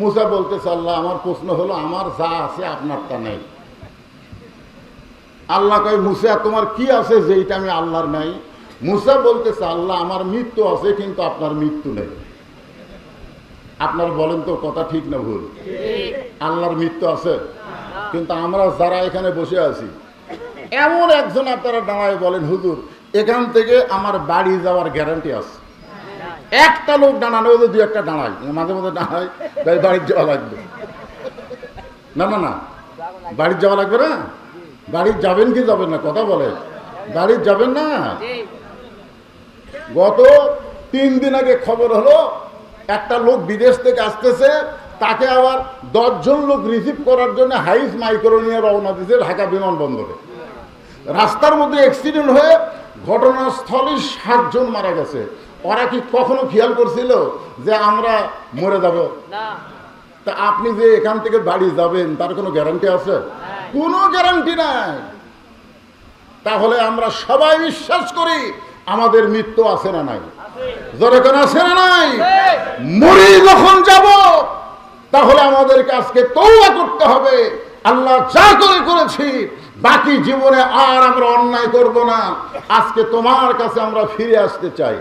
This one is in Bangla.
মুসা বলতেছে, আল্লাহ আমার প্রশ্ন হলো আমার যা আছে আপনার তা নেই। আল্লাহ কয়, মুসা তোমার কি আছে যেটা আমি আল্লাহর নাই? মুসা বলতেছে, আল্লাহ আমার মৃত্যু আছে কিন্তু আপনার মৃত্যু নেই। আপনার বলেন তো কথা ঠিক না ভুল? আল্লাহর মৃত্যু আছে কিন্তু আমরা যারা এখানে বসে আছি এমন একজন আপনারা দাঁড়ায় বলেন, হুজুর এখান থেকে আমার বাড়ি যাওয়ার গ্যারান্টি আছে। একটা লোক দাঁড়ানো হলে দু একটা দাঁড়ায়, মাঝে মাঝে দাঁড়ায়, তাই বাড়ির যাওয়া লাগবে না। না না বাড়ির যাওয়া লাগবে না? বাড়ির যাবেন কি যাবেন না? কথা বলে বাড়ির যাবেন না? গত 3 দিন আগে খবর হলো একটা লোক বিদেশ থেকে আসতেছে, তাকে আবার 10 জন লোক রিসিভ করার জন্য হাইস মাইক্রো নিয়ে রওনা দিয়েছে ঢাকা বিমানবন্দরে। রাস্তার মধ্যে অ্যাক্সিডেন্ট হয়ে ঘটনাস্থলে 7 জন মারা গেছে। ওরা কি কখনো খেয়াল করছিল যে আমরা মরে যাব? তা আপনি যে এখান থেকে বাড়ি যাবেন তার কোনো গ্যারান্টি আছে? কোনো গ্যারান্টি নাই। তাহলে আমরা সবাই বিশ্বাস করি আমাদের মৃত্যু আছে না নাই? যখন আছে না নাই, মরি যখন যাব তাহলে আমাদেরকে আজকে তওবা করতে হবে। আল্লাহ যা করে করেছি, বাকি জীবনে আর আমরা অন্যায় করব না। আজকে তোমার কাছে আমরা ফিরে আসতে চাই।